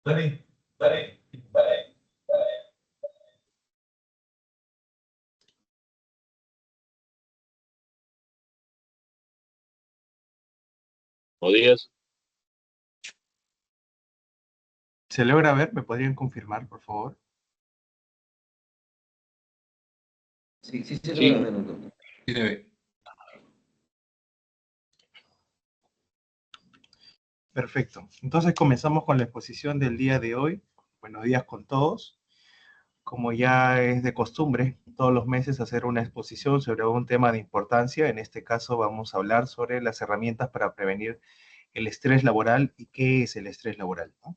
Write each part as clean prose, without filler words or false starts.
Dani, Dani, Dani. Buenos días. ¿Se logra ver? ¿Me podrían confirmar, por favor? Sí, se Sí. logra ver, doctor. Sí se ve. Perfecto. Entonces comenzamos con la exposición del día de hoy. Buenos días con todos. Como ya es de costumbre, todos los meses hacer una exposición sobre un tema de importancia. En este caso vamos a hablar sobre las herramientas para prevenir el estrés laboral y qué es el estrés laboral, ¿no?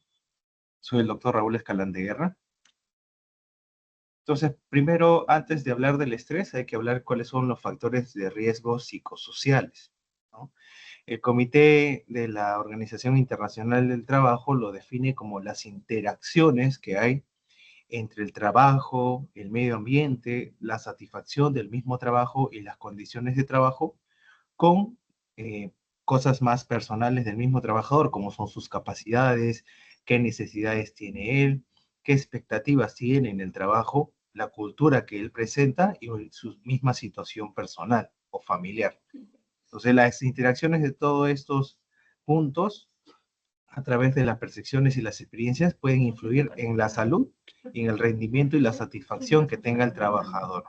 Soy el doctor Raúl Escalandeguerra. Entonces, primero, antes de hablar del estrés, hay que hablar cuáles son los factores de riesgo psicosociales, ¿no? El Comité de la Organización Internacional del Trabajo lo define como las interacciones que hay entre el trabajo, el medio ambiente, la satisfacción del mismo trabajo y las condiciones de trabajo con cosas más personales del mismo trabajador, como son sus capacidades, qué necesidades tiene él, qué expectativas tiene en el trabajo, la cultura que él presenta y su misma situación personal o familiar. Entonces, las interacciones de todos estos puntos a través de las percepciones y las experiencias pueden influir en la salud y en el rendimiento y la satisfacción que tenga el trabajador.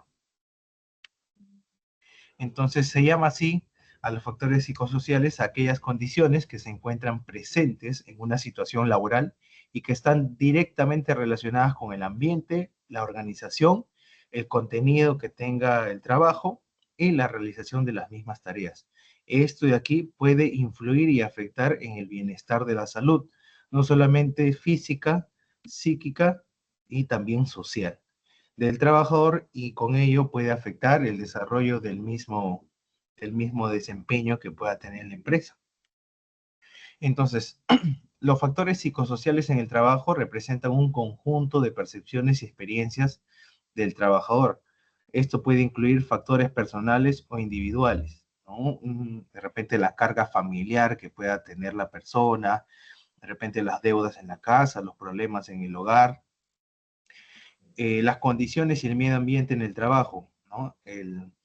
Entonces, se llama así a los factores psicosociales a aquellas condiciones que se encuentran presentes en una situación laboral y que están directamente relacionadas con el ambiente, la organización, el contenido que tenga el trabajo y la realización de las mismas tareas. Esto de aquí puede influir y afectar en el bienestar de la salud, no solamente física, psíquica y también social del trabajador, y con ello puede afectar el desarrollo del mismo desempeño que pueda tener la empresa. Entonces, los factores psicosociales en el trabajo representan un conjunto de percepciones y experiencias del trabajador. Esto puede incluir factores personales o individuales, ¿no? De repente la carga familiar que pueda tener la persona, de repente las deudas en la casa, los problemas en el hogar, las condiciones y el medio ambiente en el trabajo, ¿no?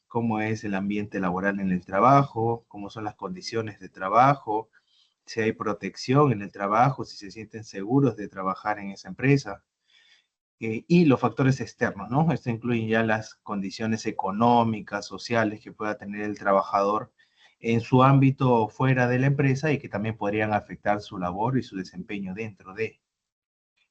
Cómo es el ambiente laboral en el trabajo, cómo son las condiciones de trabajo, si hay protección en el trabajo, si se sienten seguros de trabajar en esa empresa. Y los factores externos, ¿no? Esto incluye ya las condiciones económicas, sociales que pueda tener el trabajador en su ámbito fuera de la empresa y que también podrían afectar su labor y su desempeño dentro de.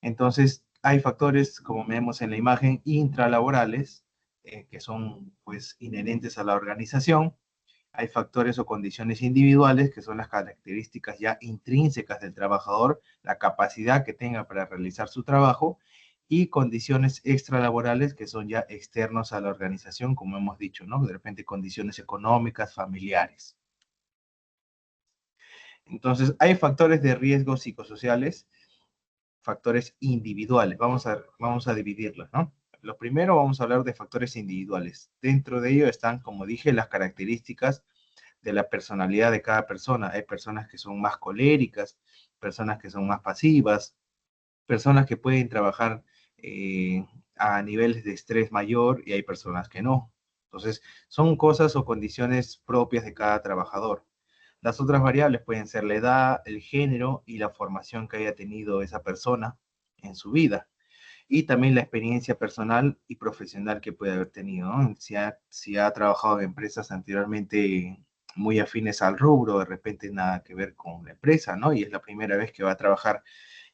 Entonces, hay factores, como vemos en la imagen, intralaborales, que son pues inherentes a la organización. Hay factores o condiciones individuales, que son las características ya intrínsecas del trabajador, la capacidad que tenga para realizar su trabajo, y condiciones extralaborales, que son ya externos a la organización, como hemos dicho, ¿no? De repente condiciones económicas, familiares. Entonces, hay factores de riesgo psicosociales, factores individuales. Vamos a dividirlos, ¿no? Lo primero, vamos a hablar de factores individuales. Dentro de ello están, como dije, las características de la personalidad de cada persona. Hay personas que son más coléricas, personas que son más pasivas, personas que pueden trabajar a niveles de estrés mayor y hay personas que no. Entonces, son cosas o condiciones propias de cada trabajador. Las otras variables pueden ser la edad, el género y la formación que haya tenido esa persona en su vida. Y también la experiencia personal y profesional que puede haber tenido, ¿no? Si ha trabajado en empresas anteriormente muy afines al rubro, de repente nada que ver con la empresa, ¿no? Y es la primera vez que va a trabajar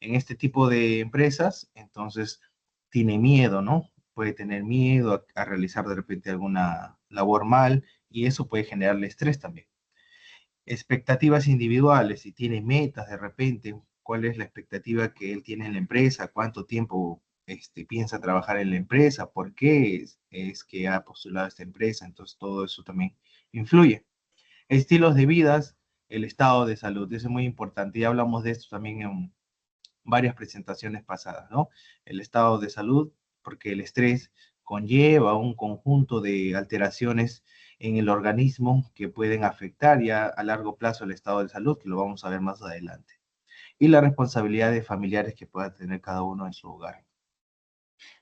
en este tipo de empresas, entonces tiene miedo, ¿no? Puede tener miedo a realizar de repente alguna labor mal y eso puede generarle estrés también. Expectativas individuales, si tiene metas de repente, cuál es la expectativa que él tiene en la empresa, cuánto tiempo piensa trabajar en la empresa, por qué es que ha postulado a esta empresa, entonces todo eso también influye. Estilos de vidas, el estado de salud, eso es muy importante, ya hablamos de esto también en varias presentaciones pasadas, ¿no? El estado de salud, porque el estrés conlleva un conjunto de alteraciones en el organismo que pueden afectar ya a largo plazo el estado de salud, que lo vamos a ver más adelante. y las responsabilidades familiares que pueda tener cada uno en su hogar.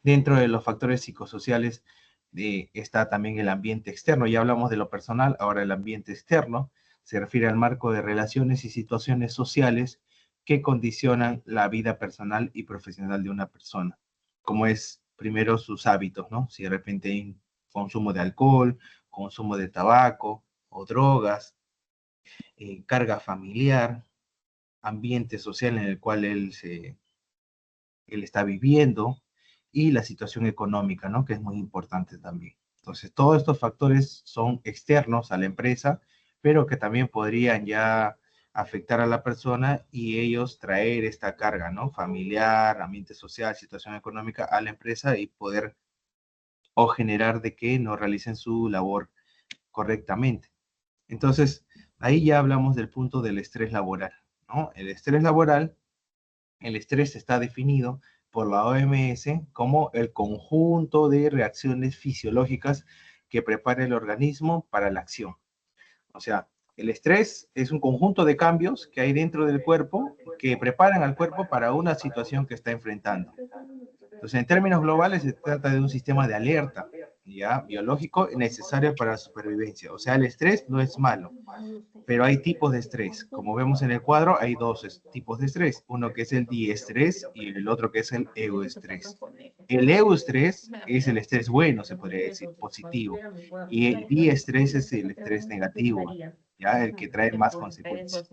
Dentro de los factores psicosociales está también el ambiente externo. Ya hablamos de lo personal, ahora el ambiente externo se refiere al marco de relaciones y situaciones sociales que condicionan la vida personal y profesional de una persona, como es primero sus hábitos, ¿no? Si de repente hay consumo de alcohol, consumo de tabaco o drogas, carga familiar, ambiente social en el cual él está viviendo y la situación económica, ¿no? Que es muy importante también. Entonces, todos estos factores son externos a la empresa, pero que también podrían ya afectar a la persona y ellos traer esta carga, ¿no? Familiar, ambiente social, situación económica a la empresa y poder o generar de que no realicen su labor correctamente. Entonces, ahí ya hablamos del punto del estrés laboral, ¿no? El estrés está definido por la OMS como el conjunto de reacciones fisiológicas que prepara el organismo para la acción. O sea, el estrés es un conjunto de cambios que hay dentro del cuerpo que preparan al cuerpo para una situación que está enfrentando. Entonces, en términos globales, se trata de un sistema de alerta, ya, biológico necesario para la supervivencia. O sea, el estrés no es malo, pero hay tipos de estrés. Como vemos en el cuadro, hay dos tipos de estrés. Uno que es el diestrés y el otro que es el euestrés. El euestrés es el estrés bueno, se podría decir, positivo. Y el diestrés es el estrés negativo, ya, el que trae más consecuencias.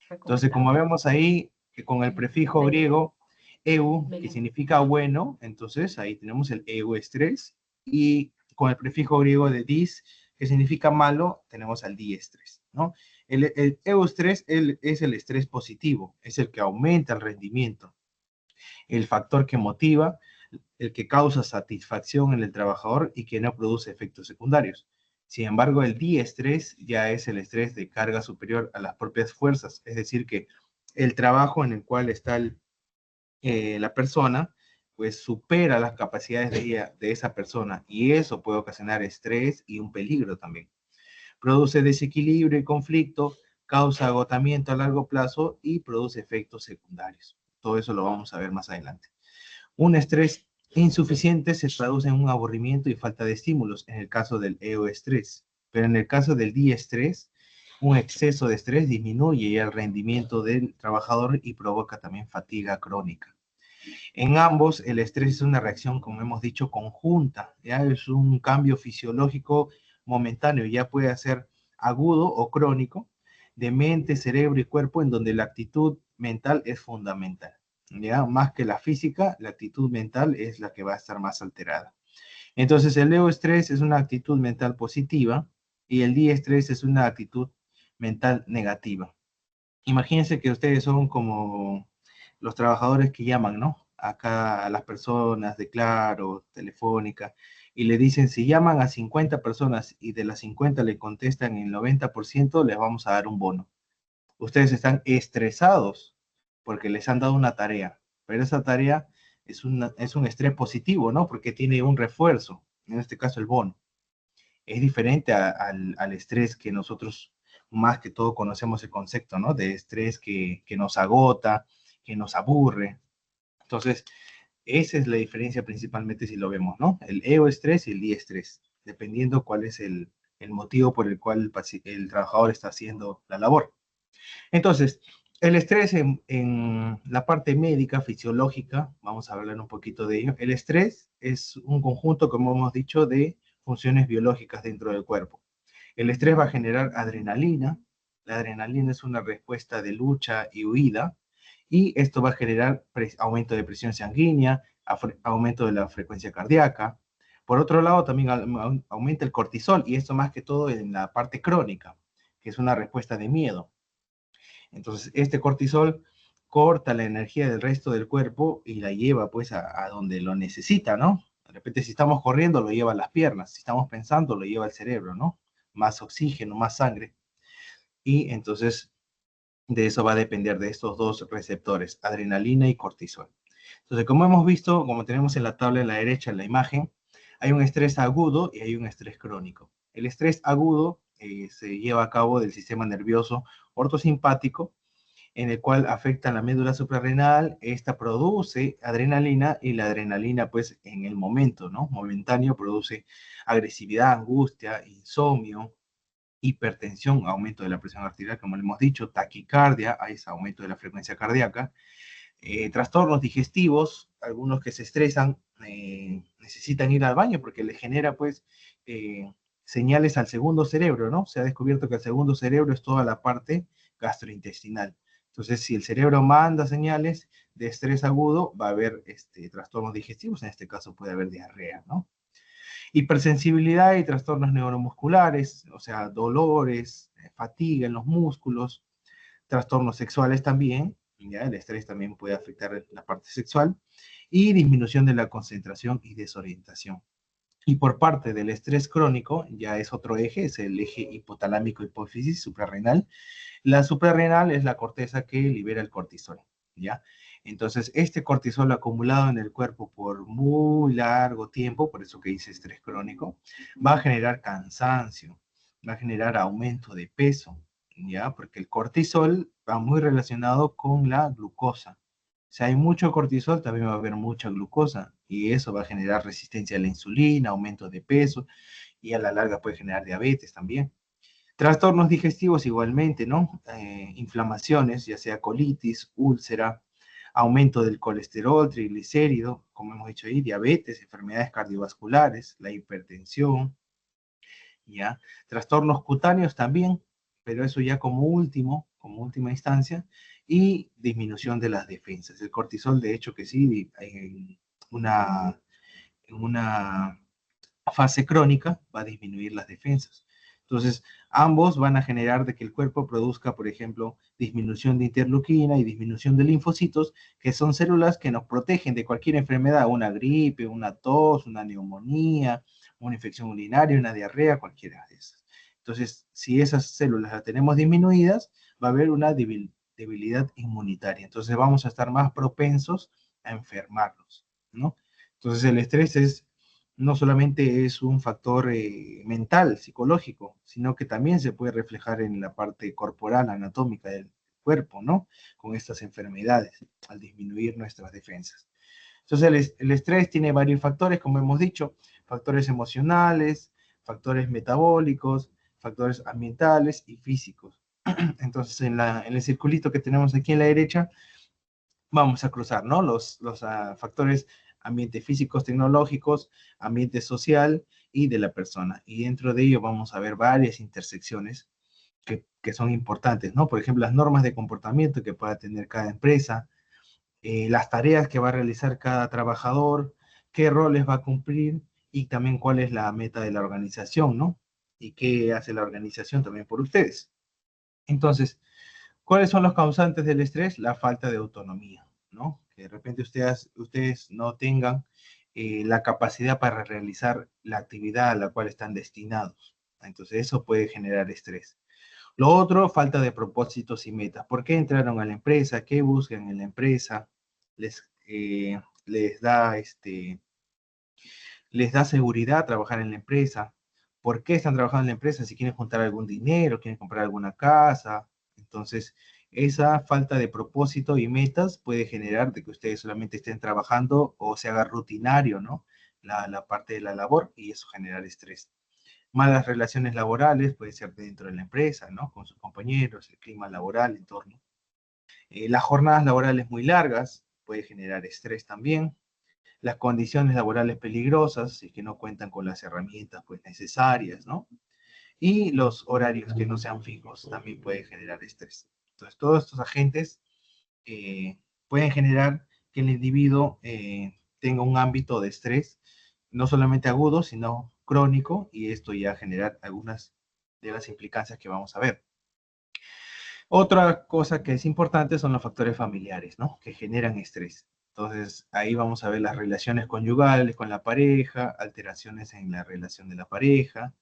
Entonces, como vemos ahí, que con el prefijo griego eu, que significa bueno, entonces ahí tenemos el euestrés, y con el prefijo griego de dis, que significa malo, tenemos al diestrés, ¿no? El eustrés es el estrés positivo, es el que aumenta el rendimiento, el factor que motiva, el que causa satisfacción en el trabajador y que no produce efectos secundarios. Sin embargo, el diestrés ya es el estrés de carga superior a las propias fuerzas, es decir, que el trabajo en el cual está la persona, pues supera las capacidades de esa persona y eso puede ocasionar estrés y un peligro también. Produce desequilibrio y conflicto, causa agotamiento a largo plazo y produce efectos secundarios. Todo eso lo vamos a ver más adelante. Un estrés insuficiente se traduce en un aburrimiento y falta de estímulos en el caso del euestrés, pero en el caso del diestrés, un exceso de estrés disminuye el rendimiento del trabajador y provoca también fatiga crónica. En ambos, el estrés es una reacción, como hemos dicho, conjunta, ya es un cambio fisiológico momentáneo, ya puede ser agudo o crónico, de mente, cerebro y cuerpo, en donde la actitud mental es fundamental. ¿Ya? Más que la física, la actitud mental es la que va a estar más alterada. Entonces, el euestrés es una actitud mental positiva y el diestrés es una actitud mental negativa. Imagínense que ustedes son como los trabajadores que llaman, ¿no? Acá a las personas de Claro, Telefónica, y le dicen, si llaman a 50 personas y de las 50 le contestan el 90%, les vamos a dar un bono. Ustedes están estresados porque les han dado una tarea, pero esa tarea es un estrés positivo, ¿no? Porque tiene un refuerzo, en este caso el bono. Es diferente al estrés que nosotros más que todo conocemos el concepto, ¿no? De estrés que nos agota, que nos aburre. Entonces, esa es la diferencia principalmente si lo vemos, ¿no? El euestrés y el diestrés, dependiendo cuál es el motivo por el cual el trabajador está haciendo la labor. Entonces, el estrés en la parte médica, fisiológica, vamos a hablar un poquito de ello. El estrés es un conjunto, como hemos dicho, de funciones biológicas dentro del cuerpo. El estrés va a generar adrenalina. La adrenalina es una respuesta de lucha y huida, y esto va a generar aumento de presión sanguínea, aumento de la frecuencia cardíaca. Por otro lado, también aumenta el cortisol, y esto más que todo en la parte crónica, que es una respuesta de miedo. Entonces, este cortisol corta la energía del resto del cuerpo y la lleva pues a donde lo necesita, ¿no? De repente, si estamos corriendo, lo lleva a las piernas, si estamos pensando, lo lleva al cerebro, ¿no? Más oxígeno, más sangre. Y entonces, de eso va a depender de estos dos receptores, adrenalina y cortisol. Entonces, como hemos visto, como tenemos en la tabla en la derecha, en la imagen, hay un estrés agudo y hay un estrés crónico. El estrés agudo se lleva a cabo del sistema nervioso ortosimpático en el cual afecta la médula suprarrenal. Esta produce adrenalina y la adrenalina, pues, en el momento, ¿no? Momentáneo, produce agresividad, angustia, insomnio, hipertensión, aumento de la presión arterial, como le hemos dicho, taquicardia, hay ese aumento de la frecuencia cardíaca, trastornos digestivos, algunos que se estresan necesitan ir al baño porque les genera, pues, señales al segundo cerebro, ¿no? Se ha descubierto que el segundo cerebro es toda la parte gastrointestinal. Entonces, si el cerebro manda señales de estrés agudo, va a haber trastornos digestivos, en este caso puede haber diarrea, ¿no? Hipersensibilidad y trastornos neuromusculares, o sea, dolores, fatiga en los músculos, trastornos sexuales también, ¿ya? El estrés también puede afectar la parte sexual, y disminución de la concentración y desorientación. Y por parte del estrés crónico, ya es otro eje, es el eje hipotalámico hipófisis suprarrenal. La suprarrenal es la corteza que libera el cortisol, ¿ya? Entonces, este cortisol acumulado en el cuerpo por muy largo tiempo, por eso que dice estrés crónico, va a generar cansancio, va a generar aumento de peso, ¿ya? Porque el cortisol va muy relacionado con la glucosa. Si hay mucho cortisol, también va a haber mucha glucosa, y eso va a generar resistencia a la insulina, aumento de peso, y a la larga puede generar diabetes también. Trastornos digestivos igualmente, ¿no? Inflamaciones, ya sea colitis, úlcera, aumento del colesterol, triglicérido, como hemos dicho ahí, diabetes, enfermedades cardiovasculares, la hipertensión, ¿ya? Trastornos cutáneos también, pero eso ya como última instancia, y disminución de las defensas. El cortisol, de hecho, que sí, una, en una fase crónica va a disminuir las defensas. Entonces, ambos van a generar de que el cuerpo produzca, por ejemplo, disminución de interleuquina y disminución de linfocitos, que son células que nos protegen de cualquier enfermedad, una gripe, una tos, una neumonía, una infección urinaria, una diarrea, cualquiera de esas. Entonces, si esas células las tenemos disminuidas, va a haber una debilidad inmunitaria. Entonces, vamos a estar más propensos a enfermarnos, ¿no? Entonces, el estrés no solamente es un factor mental, psicológico, sino que también se puede reflejar en la parte corporal, anatómica del cuerpo, ¿no? Con estas enfermedades, al disminuir nuestras defensas. Entonces, el estrés tiene varios factores, como hemos dicho, factores emocionales, factores metabólicos, factores ambientales y físicos. Entonces, en el circulito que tenemos aquí en la derecha, vamos a cruzar, ¿no? Los factores ambiente físicos, tecnológicos, ambiente social y de la persona. Y dentro de ello vamos a ver varias intersecciones que son importantes, ¿no? Por ejemplo, las normas de comportamiento que pueda tener cada empresa, las tareas que va a realizar cada trabajador, qué roles va a cumplir y también cuál es la meta de la organización, ¿no? Y qué hace la organización también por ustedes. Entonces, ¿cuáles son los causantes del estrés? La falta de autonomía, ¿no? Que de repente ustedes no tengan la capacidad para realizar la actividad a la cual están destinados. Entonces, eso puede generar estrés. Lo otro, falta de propósitos y metas. ¿Por qué entraron a la empresa? ¿Qué buscan en la empresa? Les da les da seguridad trabajar en la empresa. ¿Por qué están trabajando en la empresa? Si quieren juntar algún dinero, quieren comprar alguna casa. Entonces, esa falta de propósito y metas puede generar de que ustedes solamente estén trabajando o se haga rutinario, ¿no? La parte de la labor, y eso genera estrés. Malas relaciones laborales, puede ser dentro de la empresa, ¿no? Con sus compañeros, el clima laboral, entorno. Las jornadas laborales muy largas puede generar estrés también. Las condiciones laborales peligrosas, si es que no cuentan con las herramientas pues, necesarias, ¿no? Y los horarios que no sean fijos también pueden generar estrés. Entonces, todos estos agentes pueden generar que el individuo tenga un ámbito de estrés, no solamente agudo, sino crónico, y esto ya genera algunas de las implicancias que vamos a ver. Otra cosa que es importante son los factores familiares, ¿no? Que generan estrés. Entonces, ahí vamos a ver las relaciones conyugales con la pareja, alteraciones en la relación de la pareja,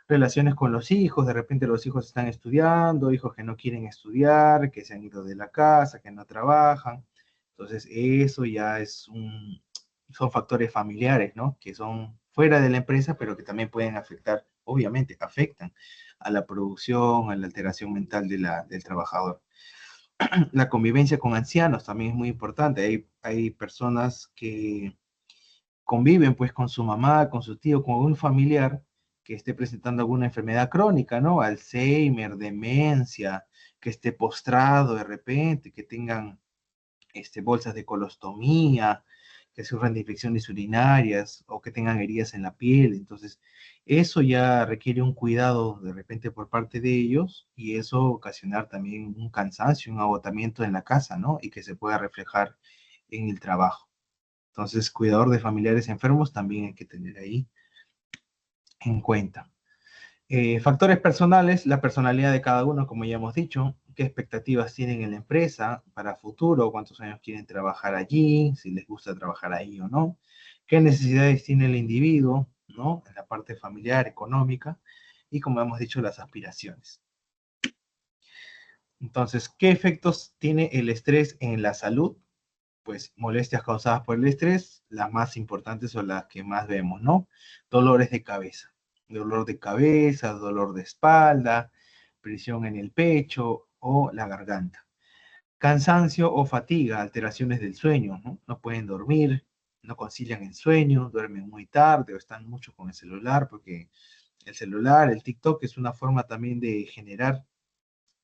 relaciones con los hijos, de repente los hijos están estudiando, hijos que no quieren estudiar, que se han ido de la casa, que no trabajan. Entonces, eso ya son factores familiares, ¿no? Que son fuera de la empresa, pero que también pueden afectar, obviamente, afectan a la producción, a la alteración mental del trabajador. La convivencia con ancianos también es muy importante. Hay personas que conviven pues con su mamá, con su tío, con un familiar que esté presentando alguna enfermedad crónica, ¿no? Alzheimer, demencia, que esté postrado de repente, que tengan bolsas de colostomía, que sufran de infecciones urinarias o que tengan heridas en la piel. Entonces, eso ya requiere un cuidado de repente por parte de ellos y eso ocasionar también un cansancio, un agotamiento en la casa, ¿no? Y que se pueda reflejar en el trabajo. Entonces, cuidador de familiares enfermos también hay que tener ahí en cuenta. Factores personales, la personalidad de cada uno, como ya hemos dicho, qué expectativas tienen en la empresa para futuro, cuántos años quieren trabajar allí, si les gusta trabajar ahí o no, qué necesidades tiene el individuo, ¿no? En la parte familiar, económica, y como hemos dicho, las aspiraciones. Entonces, ¿qué efectos tiene el estrés en la salud? Pues molestias causadas por el estrés, las más importantes son las que más vemos, ¿no? Dolores de cabeza, dolor de espalda, presión en el pecho o la garganta. Cansancio o fatiga, alteraciones del sueño, ¿no? No pueden dormir, no concilian el sueño, duermen muy tarde o están mucho con el celular, porque el celular, el TikTok es una forma también de generar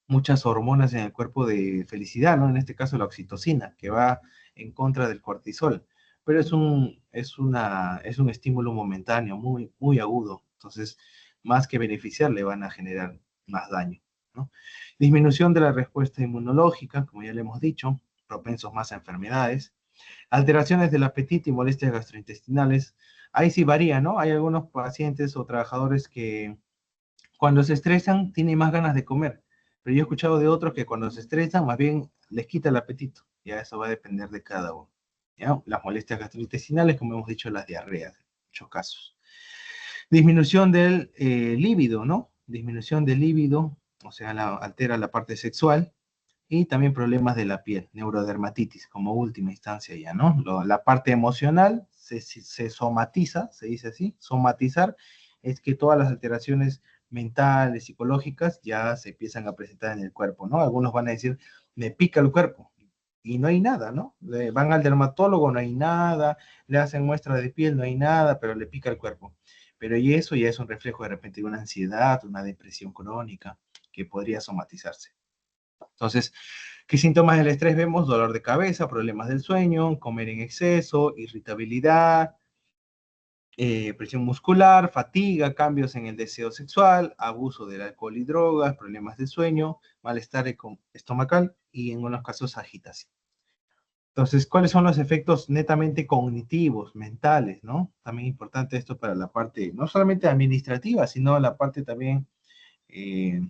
muchas hormonas en el cuerpo de felicidad, ¿no? En este caso la oxitocina, que va en contra del cortisol. Pero es un estímulo momentáneo, muy, muy agudo. Entonces, más que beneficiar, le van a generar más daño, ¿no? Disminución de la respuesta inmunológica, como ya le hemos dicho, propensos más a enfermedades. Alteraciones del apetito y molestias gastrointestinales. Ahí sí varía, ¿no? Hay algunos pacientes o trabajadores que cuando se estresan tienen más ganas de comer, pero yo he escuchado de otros que cuando se estresan más bien les quita el apetito. Ya eso va a depender de cada uno. ¿Ya? Las molestias gastrointestinales, como hemos dicho, las diarreas, en muchos casos. Disminución del líbido, ¿no? Disminución del líbido, o sea, altera la parte sexual. Y también problemas de la piel, neurodermatitis, como última instancia ya, ¿no? La parte emocional se somatiza, se dice así, somatizar es que todas las alteraciones mentales, psicológicas, ya se empiezan a presentar en el cuerpo, ¿no? Algunos van a decir, me pica el cuerpo, y no hay nada, ¿no? Van al dermatólogo, no hay nada, le hacen muestra de piel, no hay nada, pero le pica el cuerpo. Pero y eso ya es un reflejo de repente de una ansiedad, una depresión crónica que podría somatizarse. Entonces, ¿qué síntomas del estrés vemos? Dolor de cabeza, problemas del sueño, comer en exceso, irritabilidad, presión muscular, fatiga, cambios en el deseo sexual, abuso del alcohol y drogas, problemas de sueño, malestar estomacal y en unos casos agitación. Entonces, ¿cuáles son los efectos netamente cognitivos, mentales, ¿no? También importante esto para la parte, no solamente administrativa, sino la parte también eh,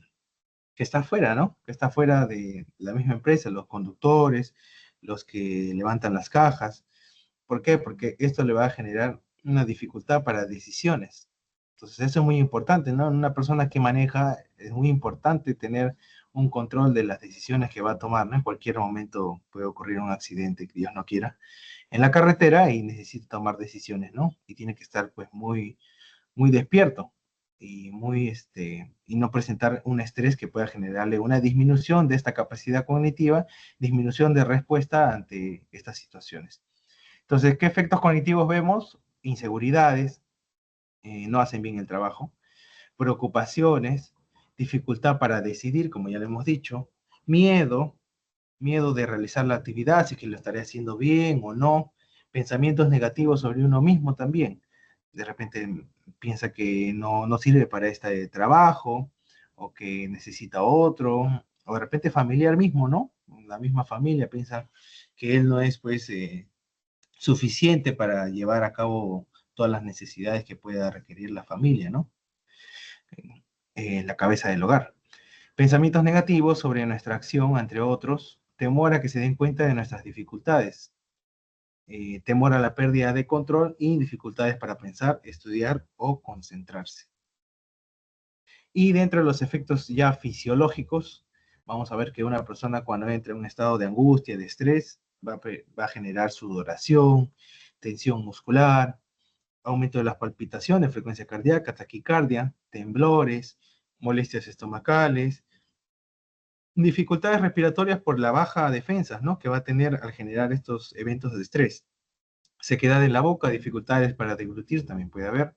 que está fuera, ¿no? Que está fuera de la misma empresa, los conductores, los que levantan las cajas. ¿Por qué? Porque esto le va a generar una dificultad para decisiones. Entonces, eso es muy importante, ¿no? En una persona que maneja es muy importante tener un control de las decisiones que va a tomar, ¿no? En cualquier momento puede ocurrir un accidente, que Dios no quiera, en la carretera y necesita tomar decisiones, ¿no? Y tiene que estar, pues, muy, muy despierto y y no presentar un estrés que pueda generarle una disminución de esta capacidad cognitiva, disminución de respuesta ante estas situaciones. Entonces, ¿qué efectos cognitivos vemos? Inseguridades, no hacen bien el trabajo, preocupaciones, dificultad para decidir, como ya le hemos dicho, miedo, miedo de realizar la actividad, si que lo estaré haciendo bien o no, pensamientos negativos sobre uno mismo también. De repente piensa que no sirve para este trabajo o que necesita otro, o de repente familiar mismo, ¿no? La misma familia piensa que él no es pues suficiente para llevar a cabo todas las necesidades que pueda requerir la familia, ¿no? La cabeza del hogar. Pensamientos negativos sobre nuestra acción, entre otros, temor a que se den cuenta de nuestras dificultades, temor a la pérdida de control y dificultades para pensar, estudiar o concentrarse. Y dentro de los efectos ya fisiológicos, vamos a ver que una persona cuando entra en un estado de angustia, de estrés, va a generar sudoración, tensión muscular, aumento de las palpitaciones, frecuencia cardíaca, taquicardia, temblores, molestias estomacales, Dificultades respiratorias por la baja defensa, ¿no? Que va a tener al generar estos eventos de estrés. Sequedad en la boca, dificultades para deglutir también puede haber.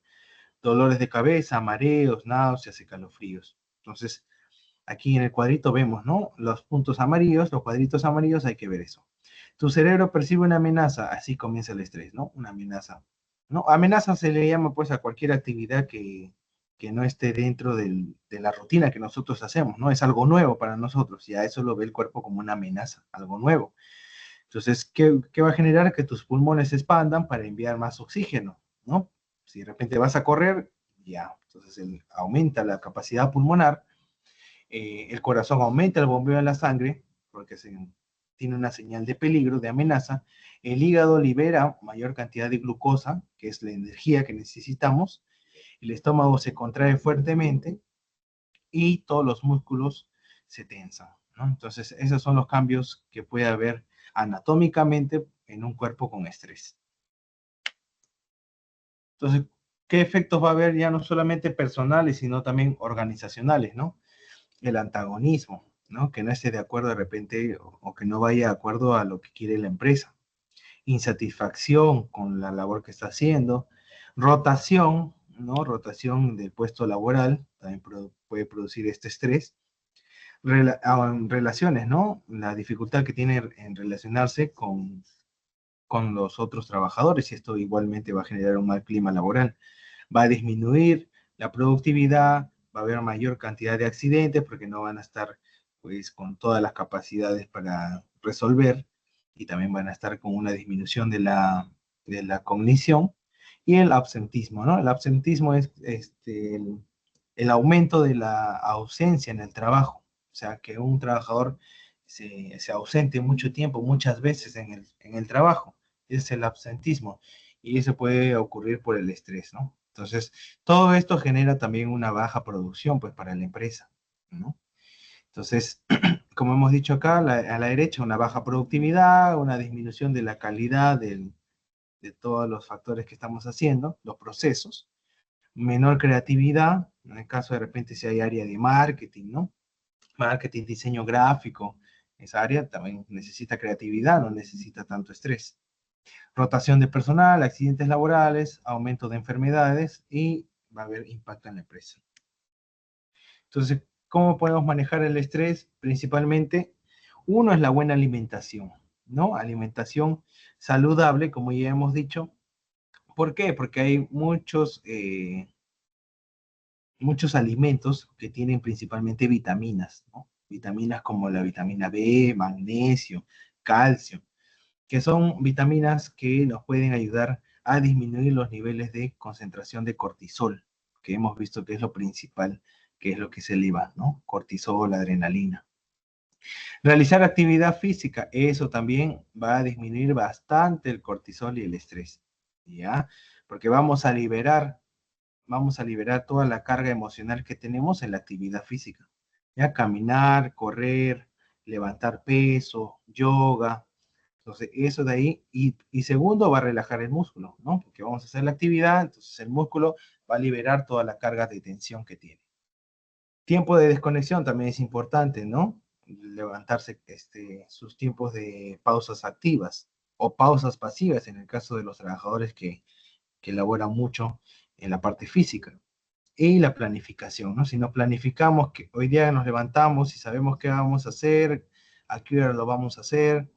Dolores de cabeza, mareos, náuseas, escalofríos. Entonces, aquí en el cuadrito vemos, ¿no? Los puntos amarillos, los cuadritos amarillos, hay que ver eso. Tu cerebro percibe una amenaza, así comienza el estrés, ¿no? Una amenaza. ¿No? Amenaza se le llama pues a cualquier actividad que no esté dentro de la rutina que nosotros hacemos, ¿no? Es algo nuevo para nosotros y a eso lo ve el cuerpo como una amenaza, algo nuevo. Entonces, ¿qué va a generar? Que tus pulmones se expandan para enviar más oxígeno, ¿no? Si de repente vas a correr, ya, entonces aumenta la capacidad pulmonar, el corazón aumenta el bombeo de la sangre, porque tiene una señal de peligro, de amenaza, el hígado libera mayor cantidad de glucosa, que es la energía que necesitamos, el estómago se contrae fuertemente y todos los músculos se tensan, ¿no? Entonces, esos son los cambios que puede haber anatómicamente en un cuerpo con estrés. Entonces, ¿qué efectos va a haber ya no solamente personales, sino también organizacionales, ¿no? El antagonismo, ¿no? Que no esté de acuerdo de repente o que no vaya de acuerdo a lo que quiere la empresa. Insatisfacción con la labor que está haciendo. Rotación, ¿no? Rotación del puesto laboral también puede producir este estrés. Relaciones, ¿no? La dificultad que tiene en relacionarse con los otros trabajadores y esto igualmente va a generar un mal clima laboral. Va a disminuir la productividad, va a haber mayor cantidad de accidentes porque no van a estar pues con todas las capacidades para resolver y también van a estar con una disminución de la cognición y el absentismo, ¿no? El absentismo es el aumento de la ausencia en el trabajo, o sea, que un trabajador se ausente mucho tiempo, muchas veces en el trabajo, es el absentismo y eso puede ocurrir por el estrés, ¿no? Entonces, todo esto genera también una baja producción, pues, para la empresa, ¿no? Entonces, como hemos dicho acá, a la derecha, una baja productividad, una disminución de la calidad de todos los factores que estamos haciendo, los procesos, menor creatividad, en el caso de repente si hay área de marketing, ¿no? Marketing, diseño gráfico, esa área también necesita creatividad, no necesita tanto estrés. Rotación de personal, accidentes laborales, aumento de enfermedades y va a haber impacto en la empresa. Entonces, ¿cómo podemos manejar el estrés? Principalmente, uno es la buena alimentación, ¿no? Alimentación saludable, como ya hemos dicho. ¿Por qué? Porque hay muchos alimentos que tienen principalmente vitaminas, ¿no? Vitaminas como la vitamina B, magnesio, calcio, que son vitaminas que nos pueden ayudar a disminuir los niveles de concentración de cortisol, que hemos visto que es lo principal, que es lo que se eleva, ¿no? Cortisol, adrenalina. Realizar actividad física, eso también va a disminuir bastante el cortisol y el estrés, ¿ya? Porque vamos a liberar toda la carga emocional que tenemos en la actividad física, ¿ya? Caminar, correr, levantar peso, yoga. Entonces, eso de ahí, y segundo, va a relajar el músculo, ¿no? Porque vamos a hacer la actividad, entonces el músculo va a liberar toda la carga de tensión que tiene. Tiempo de desconexión también es importante, ¿no? Levantarse sus tiempos de pausas activas o pausas pasivas en el caso de los trabajadores que elaboran mucho en la parte física. Y la planificación, ¿no? Si nos planificamos que hoy día nos levantamos y sabemos qué vamos a hacer, a qué hora lo vamos a hacer,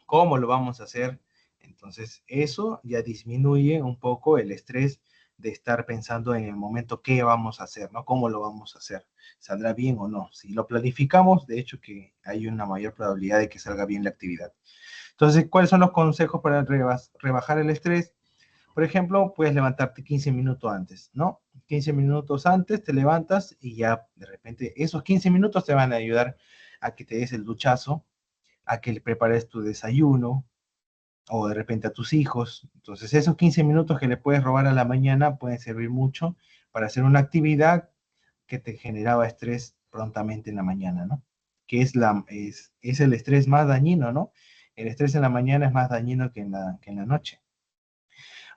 cómo lo vamos a hacer. Entonces, eso ya disminuye un poco el estrés de estar pensando en el momento qué vamos a hacer, ¿no? ¿Cómo lo vamos a hacer? ¿Saldrá bien o no? Si lo planificamos, de hecho que hay una mayor probabilidad de que salga bien la actividad. Entonces, ¿cuáles son los consejos para rebajar el estrés? Por ejemplo, puedes levantarte 15 minutos antes, ¿no? 15 minutos antes te levantas y ya de repente esos 15 minutos te van a ayudar a que te des el duchazo, a que le prepares tu desayuno o de repente a tus hijos. Entonces esos 15 minutos que le puedes robar a la mañana pueden servir mucho para hacer una actividad que te generaba estrés prontamente en la mañana, ¿no? Que es el estrés más dañino, ¿no? El estrés en la mañana es más dañino que en la noche.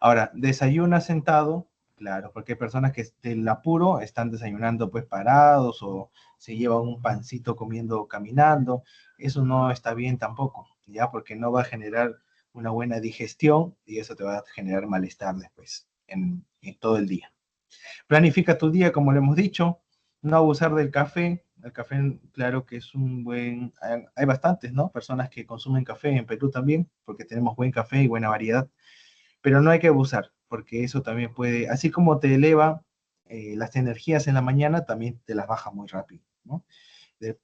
Ahora, desayuna sentado, Claro, porque hay personas que del apuro están desayunando pues parados o se llevan un pancito comiendo caminando. Eso no está bien tampoco, ¿ya? Porque no va a generar una buena digestión y eso te va a generar malestar después en todo el día. Planifica tu día, como le hemos dicho, no abusar del café. El café, claro que es un buen... Hay bastantes, ¿no? Personas que consumen café en Perú también, porque tenemos buen café y buena variedad, pero no hay que abusar, porque eso también puede, así como te eleva las energías en la mañana, también te las baja muy rápido, ¿no?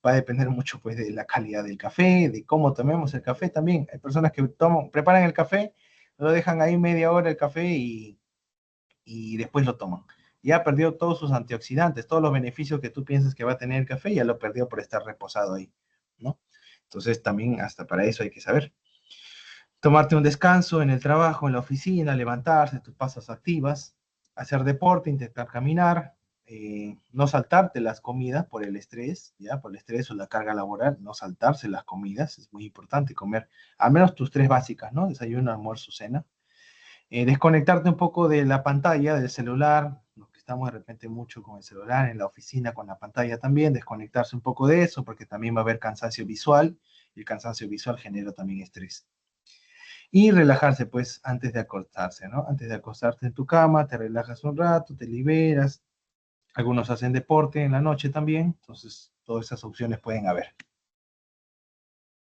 Va a depender mucho, pues, de la calidad del café, de cómo tomemos el café también. Hay personas que preparan el café, lo dejan ahí media hora el café y después lo toman. Ya perdió todos sus antioxidantes, todos los beneficios que tú piensas que va a tener el café, ya lo perdió por estar reposado ahí, ¿no? Entonces también hasta para eso hay que saber. Tomarte un descanso en el trabajo, en la oficina, levantarse, tus pasas activas, hacer deporte, intentar caminar, no saltarte las comidas por el estrés, ya por el estrés o la carga laboral, no saltarse las comidas, es muy importante comer al menos tus tres básicas, ¿no? Desayuno, almuerzo, cena. Desconectarte un poco de la pantalla, del celular, los que estamos de repente mucho con el celular, en la oficina con la pantalla también, desconectarse un poco de eso, porque también va a haber cansancio visual, y el cansancio visual genera también estrés. Y relajarse, pues, antes de acostarse, ¿no? Antes de acostarte en tu cama, te relajas un rato, te liberas. Algunos hacen deporte en la noche también, entonces todas esas opciones pueden haber.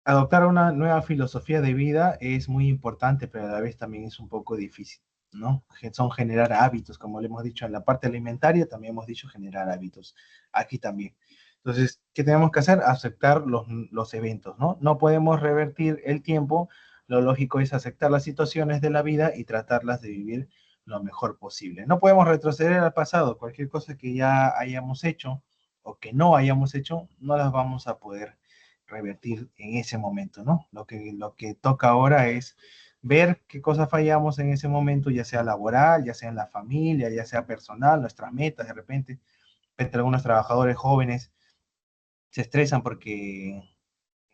Adoptar una nueva filosofía de vida es muy importante, pero a la vez también es un poco difícil, ¿no? Son generar hábitos, como le hemos dicho en la parte alimentaria, también hemos dicho generar hábitos aquí también. Entonces, ¿qué tenemos que hacer? Aceptar los eventos, ¿no? No podemos revertir el tiempo, lo lógico es aceptar las situaciones de la vida y tratarlas de vivir lo mejor posible. No podemos retroceder al pasado, cualquier cosa que ya hayamos hecho o que no hayamos hecho, no las vamos a poder revertir en ese momento, ¿no? Lo que toca ahora es ver qué cosas fallamos en ese momento, ya sea laboral, ya sea en la familia, ya sea personal, nuestras metas, de repente algunos trabajadores jóvenes se estresan porque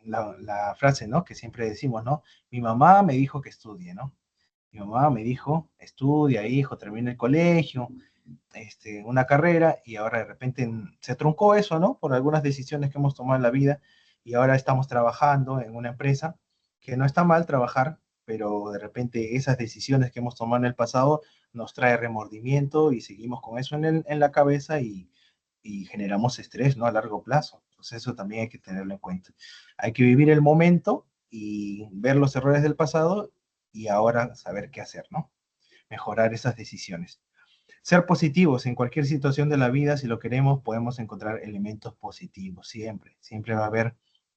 la frase, ¿no? Que siempre decimos, ¿no? Mi mamá me dijo que estudie, ¿no? Mi mamá me dijo, estudia, hijo, termina el colegio, una carrera, y ahora de repente se truncó eso, ¿no? Por algunas decisiones que hemos tomado en la vida, y ahora estamos trabajando en una empresa, que no está mal trabajar, pero de repente esas decisiones que hemos tomado en el pasado nos trae remordimiento y seguimos con eso en la cabeza y generamos estrés, ¿no? A largo plazo. Entonces eso también hay que tenerlo en cuenta. Hay que vivir el momento y ver los errores del pasado y ahora saber qué hacer, ¿no? Mejorar esas decisiones. Ser positivos en cualquier situación de la vida, si lo queremos, podemos encontrar elementos positivos, siempre, siempre va a haber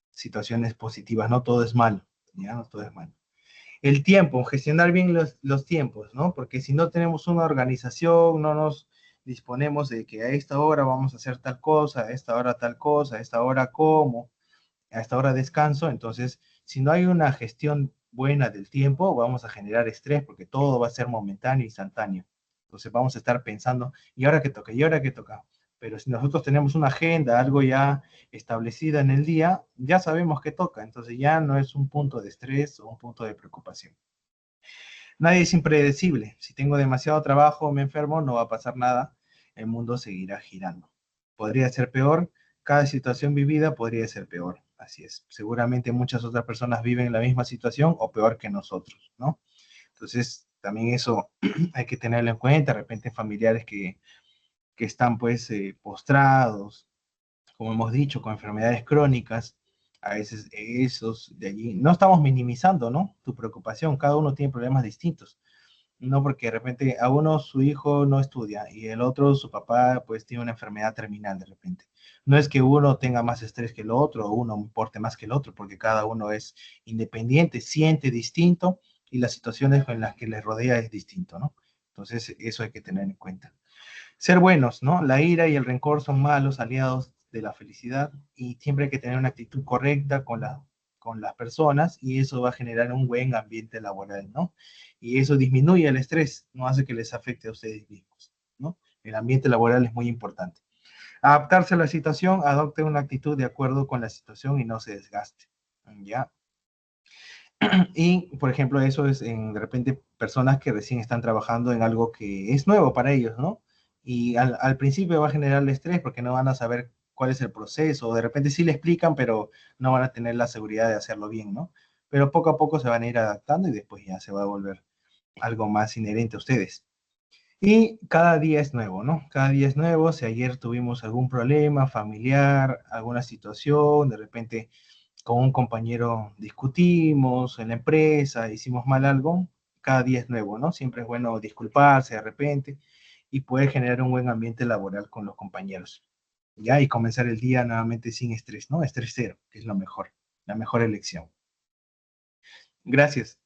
situaciones positivas, no todo es malo, ya no todo es malo. El tiempo, gestionar bien los tiempos, ¿no? Porque si no tenemos una organización, no nos disponemos de que a esta hora vamos a hacer tal cosa, a esta hora tal cosa, a esta hora como, a esta hora descanso, entonces, si no hay una gestión buena del tiempo, vamos a generar estrés porque todo va a ser momentáneo, instantáneo. Entonces vamos a estar pensando, ¿y ahora qué toca? ¿Y ahora qué toca? Pero si nosotros tenemos una agenda, algo ya establecida en el día, ya sabemos qué toca. Entonces ya no es un punto de estrés o un punto de preocupación. Nadie es impredecible. Si tengo demasiado trabajo o me enfermo, no va a pasar nada. El mundo seguirá girando. Podría ser peor. Cada situación vivida podría ser peor. Así es. Seguramente muchas otras personas viven la misma situación o peor que nosotros, ¿no? Entonces, también eso hay que tenerlo en cuenta. De repente, familiares que están pues postrados, como hemos dicho, con enfermedades crónicas, a veces esos de allí, no estamos minimizando, ¿no? Tu preocupación, cada uno tiene problemas distintos, no porque de repente a uno su hijo no estudia y el otro su papá pues tiene una enfermedad terminal de repente. No es que uno tenga más estrés que el otro o uno importe más que el otro, porque cada uno es independiente, siente distinto y las situaciones en las que les rodea es distinto, ¿no? Entonces eso hay que tener en cuenta. Ser buenos, ¿no? La ira y el rencor son malos aliados de la felicidad y siempre hay que tener una actitud correcta con las personas y eso va a generar un buen ambiente laboral, ¿no? Y eso disminuye el estrés, no hace que les afecte a ustedes mismos, ¿no? El ambiente laboral es muy importante. Adaptarse a la situación, adopte una actitud de acuerdo con la situación y no se desgaste, ¿ya? Y, por ejemplo, eso es de repente personas que recién están trabajando en algo que es nuevo para ellos, ¿no? Y al principio va a generarle estrés porque no van a saber cuál es el proceso, o de repente sí le explican, pero no van a tener la seguridad de hacerlo bien, ¿no? Pero poco a poco se van a ir adaptando y después ya se va a volver algo más inherente a ustedes. Y cada día es nuevo, ¿no? Cada día es nuevo. Si ayer tuvimos algún problema familiar, alguna situación, de repente con un compañero discutimos en la empresa, hicimos mal algo, cada día es nuevo, ¿no? Siempre es bueno disculparse de repente y poder generar un buen ambiente laboral con los compañeros, ¿ya? Y comenzar el día nuevamente sin estrés, ¿no? Estrés cero, que es lo mejor, la mejor elección. Gracias.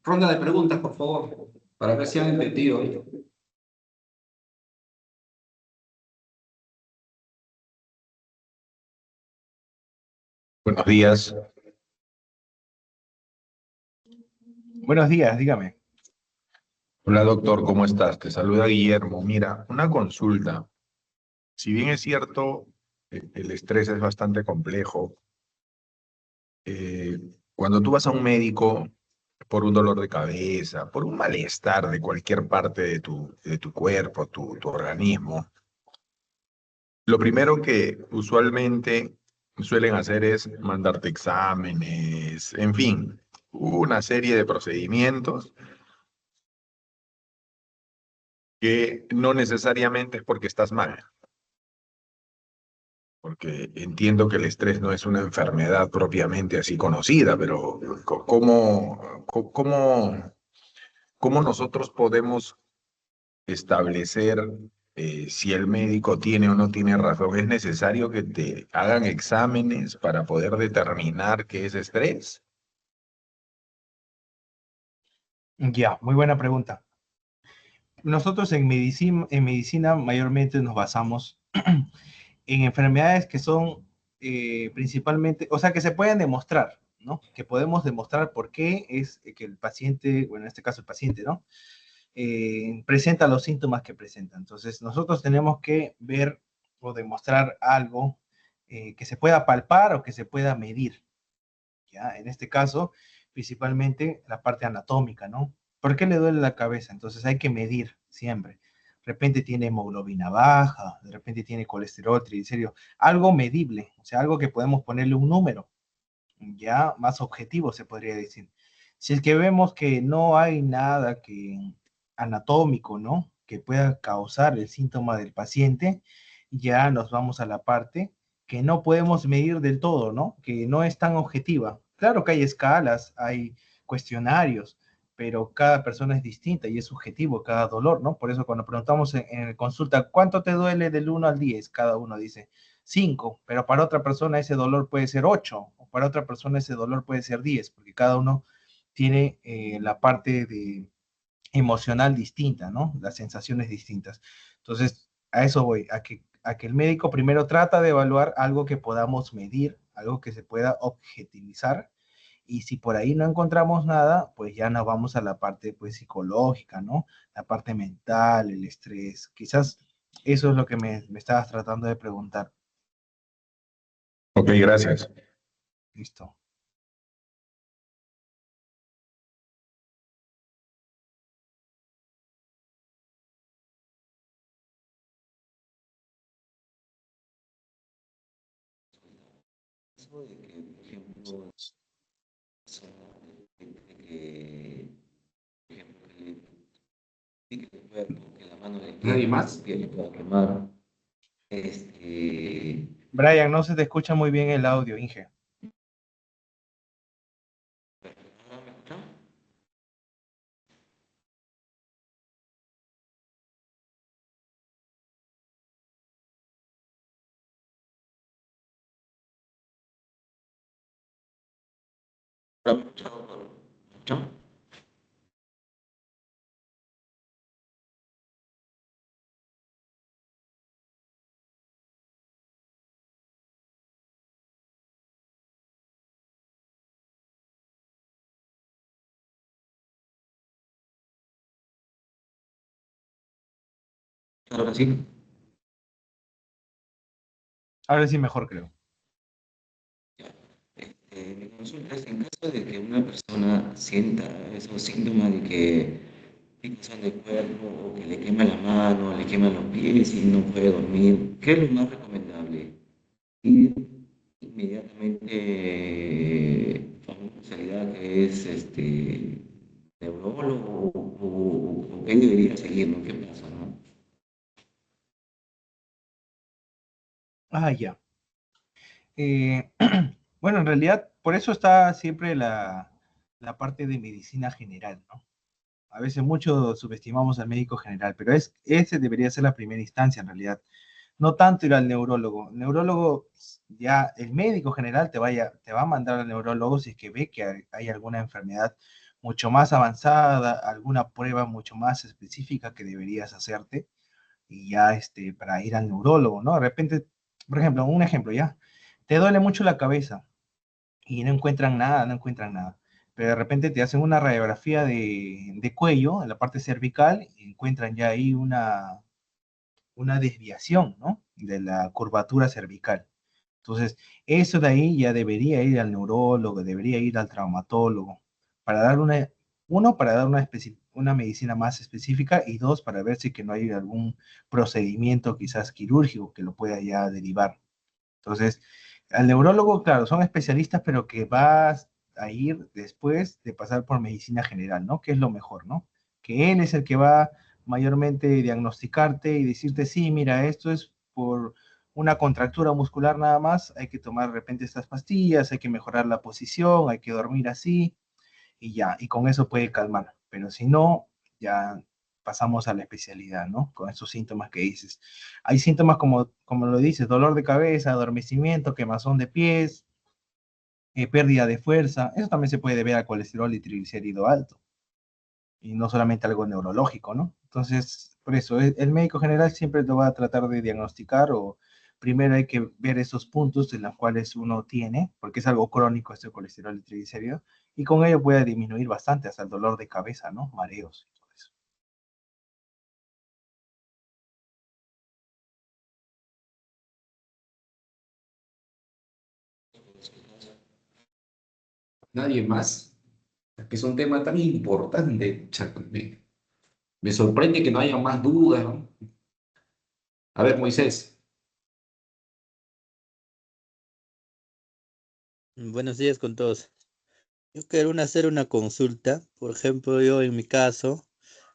Ronda de preguntas, por favor, para ver si han entendido. Buenos días. Buenos días, dígame. Hola doctor, ¿cómo estás? Te saluda Guillermo. Mira, una consulta. Si bien es cierto, el estrés es bastante complejo, eh, cuando tú vas a un médico por un dolor de cabeza, por un malestar de cualquier parte de tu cuerpo, tu organismo, lo primero que usualmente suelen hacer es mandarte exámenes, en fin, una serie de procedimientos que no necesariamente es porque estás mal, porque entiendo que el estrés no es una enfermedad propiamente así conocida, pero ¿cómo nosotros podemos establecer si el médico tiene o no tiene razón? ¿Es necesario que te hagan exámenes para poder determinar qué es estrés? Ya, muy buena pregunta. Nosotros en medicina mayormente nos basamos en enfermedades que son principalmente, o sea, que se pueden demostrar, ¿no? Que podemos demostrar por qué es que el paciente, bueno, en este caso el paciente, ¿no? Presenta los síntomas que presenta. Entonces, nosotros tenemos que ver o demostrar algo que se pueda palpar o que se pueda medir, ¿ya? En este caso, principalmente la parte anatómica, ¿no? ¿Por qué le duele la cabeza? Entonces hay que medir siempre. De repente tiene hemoglobina baja, de repente tiene colesterol, triglicéridos, algo medible, o sea, algo que podemos ponerle un número, ya más objetivo se podría decir. Si es que vemos que no hay nada que anatómico, ¿no? Que pueda causar el síntoma del paciente, ya nos vamos a la parte que no podemos medir del todo, ¿no? Que no es tan objetiva. Claro que hay escalas, hay cuestionarios, pero cada persona es distinta y es subjetivo cada dolor, ¿no? Por eso cuando preguntamos en consulta, ¿cuánto te duele del 1 al 10? Cada uno dice 5, pero para otra persona ese dolor puede ser 8, o para otra persona ese dolor puede ser 10, porque cada uno tiene la parte de emocional distinta, ¿no? Las sensaciones distintas. Entonces, a eso voy, a que el médico primero trata de evaluar algo que podamos medir, algo que se pueda objetivizar, y si por ahí no encontramos nada, pues ya nos vamos a la parte pues psicológica, ¿no? La parte mental, el estrés. Quizás eso es lo que me estabas tratando de preguntar. Ok, gracias. Listo. Eso de que, por ejemplo, que, por ejemplo, que pique el cuerpo, que la mano de nadie más que le pueda quemar. Este, Brian, no se te escucha muy bien el audio, Inge. ¿no me escuchan? ¿No me escuchan? ¿Me escuchan? Ahora sí. Ahora sí mejor creo. Mi consulta es en caso de que una persona sienta esos síntomas de que picazón del cuerpo o que le quema la mano, le quema los pies y no puede dormir, ¿qué es lo más recomendable? Ir inmediatamente a una especialidad que es neurólogo o qué debería seguir, ¿no? ¿Qué pasa, no? Ah, ya. Eh, bueno, en realidad, por eso está siempre la parte de medicina general, ¿no? A veces mucho subestimamos al médico general, pero ese debería ser la primera instancia en realidad. No tanto ir al neurólogo. El neurólogo, ya el médico general te va a mandar al neurólogo si es que ve que hay alguna enfermedad mucho más avanzada, alguna prueba mucho más específica que deberías hacerte y ya para ir al neurólogo, ¿no? De repente, por ejemplo, un ejemplo ya, te duele mucho la cabeza y no encuentran nada, no encuentran nada. Pero de repente te hacen una radiografía de cuello, en la parte cervical, y encuentran ya ahí una desviación, ¿no? De la curvatura cervical. Entonces, eso de ahí ya debería ir al neurólogo, debería ir al traumatólogo, para dar para dar una medicina más específica y dos, para ver si que no hay algún procedimiento quizás quirúrgico que lo pueda ya derivar. Entonces, al neurólogo, claro, son especialistas, pero que vas a ir después de pasar por medicina general, ¿no? Que es lo mejor, ¿no? Que él es el que va mayormente a diagnosticarte y decirte, sí, mira, esto es por una contractura muscular nada más, hay que tomar de repente estas pastillas, hay que mejorar la posición, hay que dormir así, y ya, y con eso puede calmar. Pero si no, ya pasamos a la especialidad, ¿no? Con esos síntomas que dices. Hay síntomas como lo dices, dolor de cabeza, adormecimiento, quemazón de pies, pérdida de fuerza. Eso también se puede deber al colesterol y triglicérido alto, y no solamente algo neurológico, ¿no? Entonces, por eso, el médico general siempre lo va a tratar de diagnosticar o primero hay que ver esos puntos en los cuales uno tiene, porque es algo crónico este colesterol y triglicéridos, y con ello puede disminuir bastante hasta el dolor de cabeza, ¿no? Mareos y todo eso. Nadie más. Es que es un tema tan importante. Me sorprende que no haya más dudas, ¿no? A ver, Moisés. Buenos días con todos. Yo quiero hacer una consulta. Por ejemplo, yo en mi caso,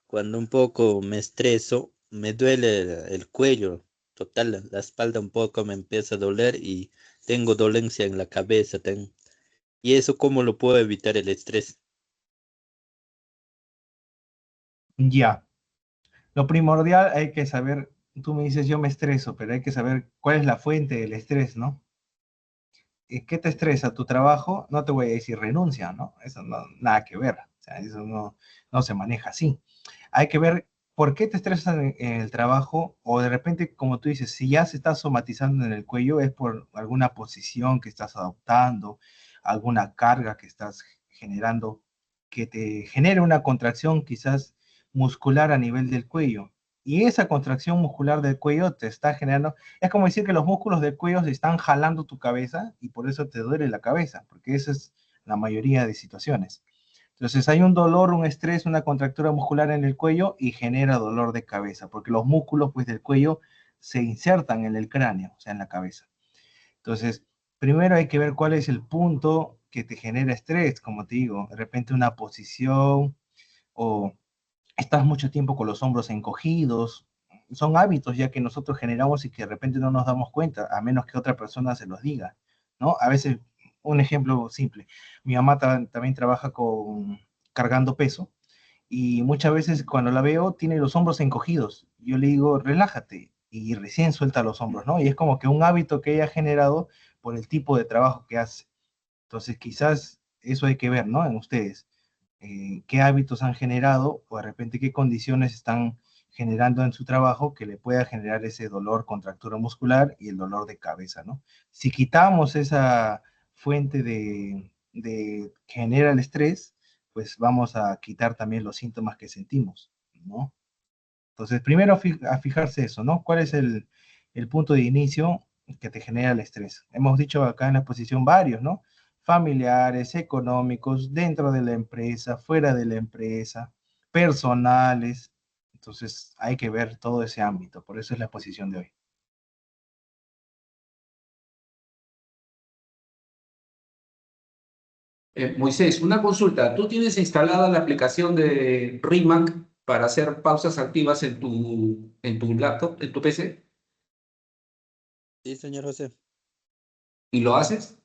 cuando un poco me estreso, me duele el cuello. Total, la espalda un poco me empieza a doler y tengo dolencia en la cabeza. ¿Y eso cómo lo puedo evitar el estrés? Ya, lo primordial hay que saber, tú me dices yo me estreso, pero hay que saber cuál es la fuente del estrés, ¿no? ¿Qué te estresa? ¿Tu trabajo? No te voy a decir renuncia, ¿no? Eso no, nada que ver. O sea, eso no se maneja así. Hay que ver por qué te estresas en el trabajo o de repente, como tú dices, si ya se está somatizando en el cuello es por alguna posición que estás adoptando, alguna carga que estás generando, que te genere una contracción quizás muscular a nivel del cuello. Y esa contracción muscular del cuello te está generando, es como decir que los músculos del cuello se están jalando tu cabeza y por eso te duele la cabeza, porque esa es la mayoría de situaciones. Entonces hay un dolor, un estrés, una contractura muscular en el cuello y genera dolor de cabeza, porque los músculos pues, del cuello se insertan en el cráneo, o sea, en la cabeza. Entonces, primero hay que ver cuál es el punto que te genera estrés, como te digo, de repente una posición o estás mucho tiempo con los hombros encogidos. Son hábitos ya que nosotros generamos y que de repente no nos damos cuenta, a menos que otra persona se los diga, ¿no? A veces, un ejemplo simple, mi mamá también trabaja cargando peso y muchas veces cuando la veo tiene los hombros encogidos. Yo le digo, relájate y recién suelta los hombros, ¿no? Y es como que un hábito que ella ha generado por el tipo de trabajo que hace. Entonces, quizás eso hay que ver, ¿no? En ustedes. Qué hábitos han generado o de repente qué condiciones están generando en su trabajo que le pueda generar ese dolor, contractura muscular y el dolor de cabeza, ¿no? Si quitamos esa fuente que genera el estrés, pues vamos a quitar también los síntomas que sentimos, ¿no? Entonces, primero a fijarse eso, ¿no? ¿Cuál es el punto de inicio que te genera el estrés? Hemos dicho acá en la exposición varios, ¿no? Familiares, económicos, dentro de la empresa, fuera de la empresa, personales. Entonces, hay que ver todo ese ámbito. Por eso es la exposición de hoy. Moisés, una consulta. ¿Tú tienes instalada la aplicación de Rimac para hacer pausas activas en tu laptop, en tu PC? Sí, señor José. ¿Y lo haces?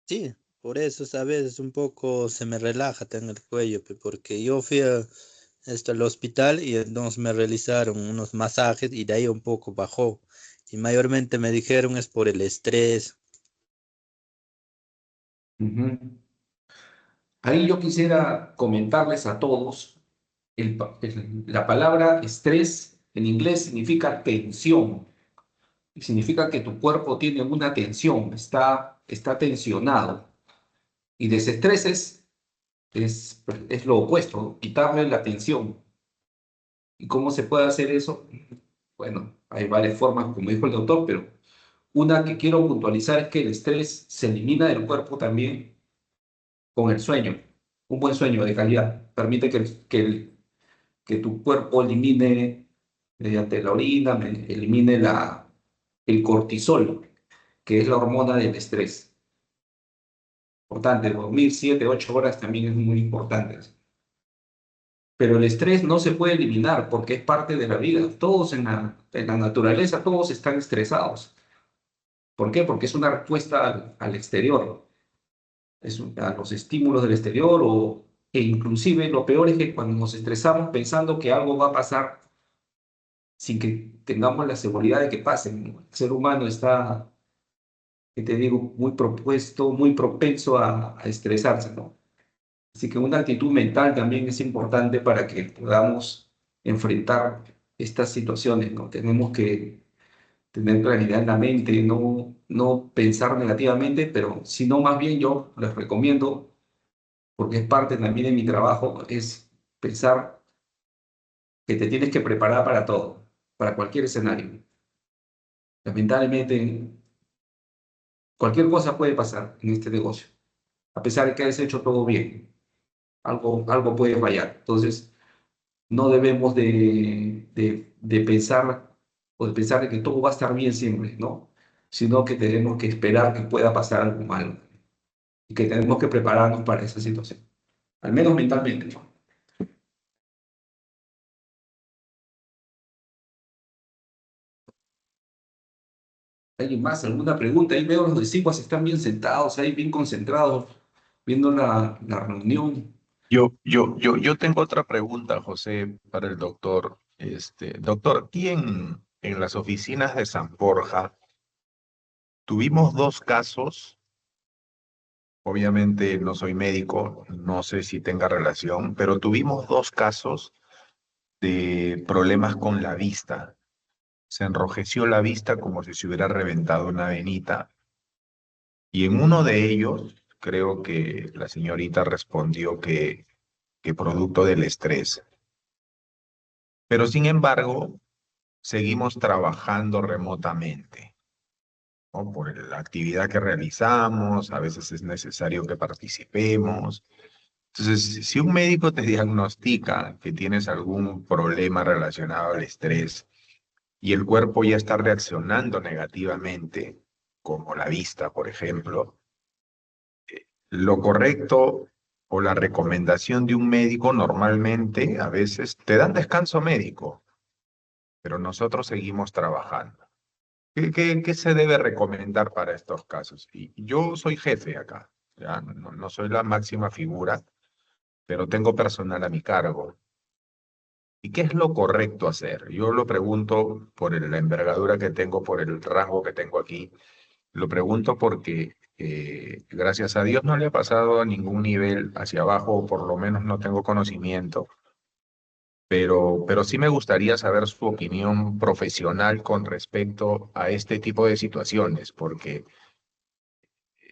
Sí, por eso a veces un poco se me relaja en el cuello, porque yo fui al hospital y entonces me realizaron unos masajes y de ahí un poco bajó. Y mayormente me dijeron es por el estrés. Ujú. Ahí yo quisiera comentarles a todos, la palabra estrés en inglés significa tensión. Y significa que tu cuerpo tiene una tensión, está tensionado. Y desestrés es lo opuesto, quitarle la tensión. ¿Y cómo se puede hacer eso? Bueno, hay varias formas, como dijo el doctor, pero una que quiero puntualizar es que el estrés se elimina del cuerpo también con el sueño. Un buen sueño de calidad permite que tu cuerpo elimine mediante la orina, elimine el cortisol, que es la hormona del estrés. Importante, dormir 7, 8 horas también es muy importante. Pero el estrés no se puede eliminar porque es parte de la vida. Todos en la naturaleza, todos están estresados. ¿Por qué? Porque es una respuesta al exterior, a los estímulos del exterior e inclusive lo peor es que cuando nos estresamos pensando que algo va a pasar sin que tengamos la seguridad de que pase, ¿no? El ser humano está, que te digo, muy propuesto, muy propenso a estresarse, ¿no? Así que una actitud mental también es importante para que podamos enfrentar estas situaciones, ¿no? Tenemos que tener claridad en la mente, no pensar negativamente, pero sino más bien yo les recomiendo, porque es parte también de mi trabajo, es pensar que te tienes que preparar para todo, para cualquier escenario. Lamentablemente, cualquier cosa puede pasar en este negocio, a pesar de que hayas hecho todo bien, algo puede fallar. Entonces, no debemos de pensar o de pensar de que todo va a estar bien siempre, ¿no? Sino que tenemos que esperar que pueda pasar algo malo y que tenemos que prepararnos para esa situación, al menos mentalmente, ¿no? ¿Alguien más? ¿Alguna pregunta? Ahí veo los discípulos están bien sentados, ahí bien concentrados, viendo la reunión. Yo tengo otra pregunta, José, para el doctor. Doctor, aquí en las oficinas de San Borja tuvimos dos casos. Obviamente no soy médico, no sé si tenga relación, pero tuvimos dos casos de problemas con la vista. Se enrojeció la vista como si se hubiera reventado una venita. Y en uno de ellos, creo que la señorita respondió que producto del estrés. Pero sin embargo, seguimos trabajando remotamente, ¿no? Por la actividad que realizamos, a veces es necesario que participemos. Entonces, si un médico te diagnostica que tienes algún problema relacionado al estrés y el cuerpo ya está reaccionando negativamente, como la vista, por ejemplo, lo correcto o la recomendación de un médico normalmente a veces te dan descanso médico, pero nosotros seguimos trabajando. ¿Qué se debe recomendar para estos casos? Y yo soy jefe acá, ya no soy la máxima figura, pero tengo personal a mi cargo. ¿Y qué es lo correcto hacer? Yo lo pregunto por la envergadura que tengo, por el rango que tengo aquí. Lo pregunto porque, gracias a Dios, no le ha pasado a ningún nivel hacia abajo, o por lo menos no tengo conocimiento, pero sí me gustaría saber su opinión profesional con respecto a este tipo de situaciones, porque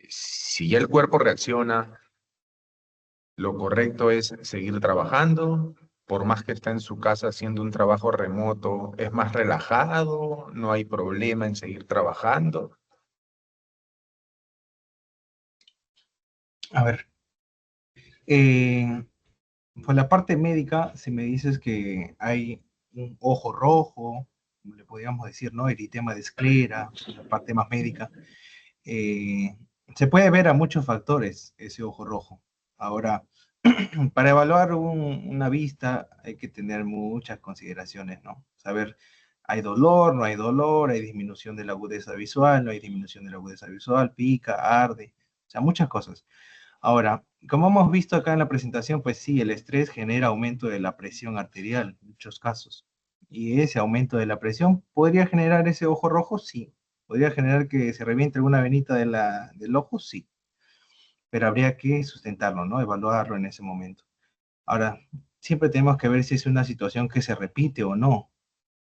si ya el cuerpo reacciona, lo correcto es seguir trabajando, por más que está en su casa haciendo un trabajo remoto, es más relajado, no hay problema en seguir trabajando. A ver, por la parte médica, si me dices que hay un ojo rojo, como le podríamos decir, ¿no? Eritema de esclera, la parte más médica, eh, se puede ver a muchos factores ese ojo rojo. Ahora, para evaluar una vista hay que tener muchas consideraciones, ¿no? Saber, hay dolor, no hay dolor, hay disminución de la agudeza visual, no hay disminución de la agudeza visual, pica, arde, o sea, muchas cosas. Ahora, como hemos visto acá en la presentación, pues sí, el estrés genera aumento de la presión arterial en muchos casos. Y ese aumento de la presión podría generar ese ojo rojo, sí. Podría generar que se reviente alguna venita del ojo, sí. Pero habría que sustentarlo, ¿no? Evaluarlo en ese momento. Ahora, siempre tenemos que ver si es una situación que se repite o no.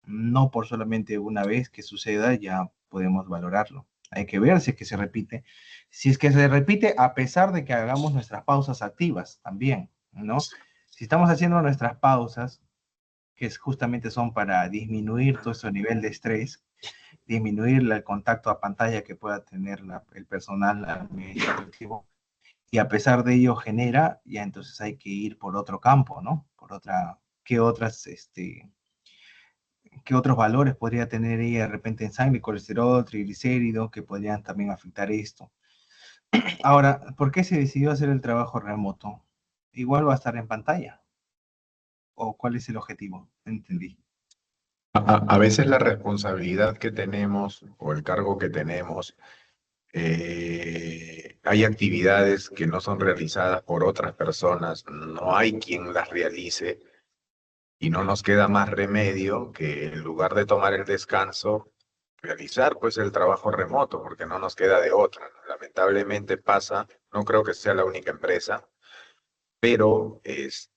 No por solamente una vez que suceda ya podemos valorarlo. Hay que ver si es que se repite. Si es que se repite a pesar de que hagamos nuestras pausas activas también, ¿no? Si estamos haciendo nuestras pausas, que justamente son para disminuir todo ese nivel de estrés, disminuir el contacto a pantalla que pueda tener el personal administrativo, y a pesar de ello genera, ya entonces hay que ir por otro campo, ¿no? Por otra, ¿qué otros valores podría tener ella de repente en sangre, colesterol, triglicéridos, que podrían también afectar esto? Ahora, ¿por qué se decidió hacer el trabajo remoto? Igual va a estar en pantalla. ¿O cuál es el objetivo? Entendí. A veces la responsabilidad que tenemos o el cargo que tenemos, hay actividades que no son realizadas por otras personas, no hay quien las realice y no nos queda más remedio que en lugar de tomar el descanso, realizar pues el trabajo remoto, porque no nos queda de otra. Lamentablemente pasa, no creo que sea la única empresa, pero es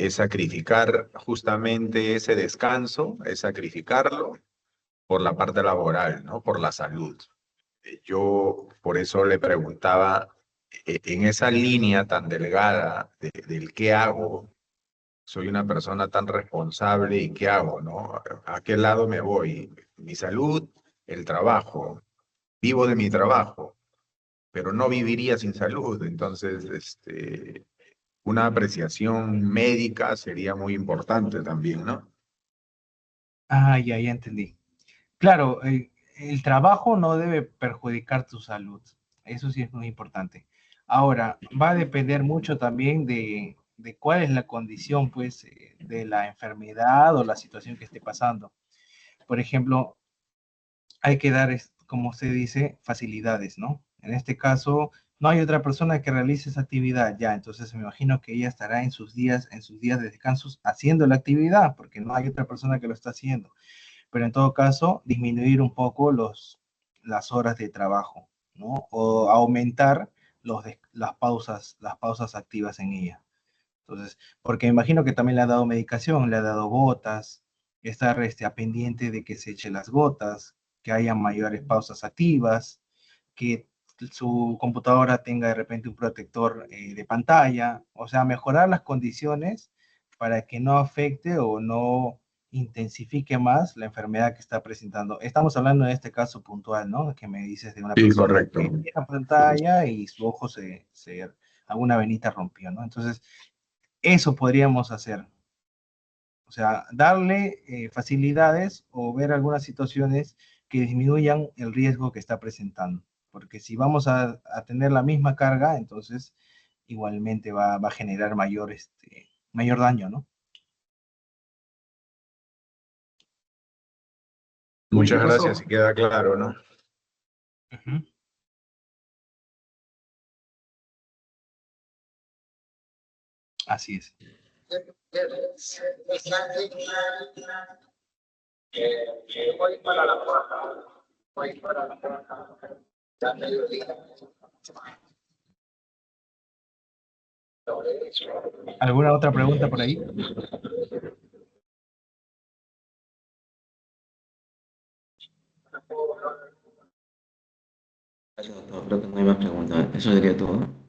sacrificar justamente ese descanso, es sacrificarlo por la parte laboral, ¿no? Por la salud. Yo por eso le preguntaba, en esa línea tan delgada del qué hago, soy una persona tan responsable y qué hago, ¿no? ¿A qué lado me voy? Mi salud, el trabajo, vivo de mi trabajo, pero no viviría sin salud. Entonces, una apreciación médica sería muy importante también, ¿no? Ah, ya entendí. Claro, el trabajo no debe perjudicar tu salud. Eso sí es muy importante. Ahora, va a depender mucho también de cuál es la condición, pues, de la enfermedad o la situación que esté pasando. Por ejemplo, hay que dar, como se dice, facilidades, ¿no? En este caso, no hay otra persona que realice esa actividad ya, entonces me imagino que ella estará en sus días de descansos haciendo la actividad, porque no hay otra persona que lo está haciendo. Pero en todo caso, disminuir un poco las horas de trabajo, ¿no? O aumentar las pausas activas en ella. Entonces, porque me imagino que también le ha dado medicación, le ha dado gotas, estar a pendiente de que se eche las gotas, que haya mayores pausas activas, que su computadora tenga de repente un protector de pantalla, o sea, mejorar las condiciones para que no afecte o no intensifique más la enfermedad que está presentando. Estamos hablando en este caso puntual, ¿no? Que me dices de una Sí, persona correcto. que tiene la pantalla y su ojo alguna venita rompió, ¿no? Entonces, eso podríamos hacer. O sea, darle facilidades o ver algunas situaciones que disminuyan el riesgo que está presentando. Porque si vamos a tener la misma carga, entonces igualmente va a generar mayor daño, ¿no? Muchas ¿Qué pasó? gracias, y queda claro, ¿no? Ujú. Así es. Voy para la puerta. Voy para la puerta. Ya me lo diga. ¿Alguna otra pregunta por ahí? Gracias, doctor. Creo que no hay más preguntas. Eso sería todo.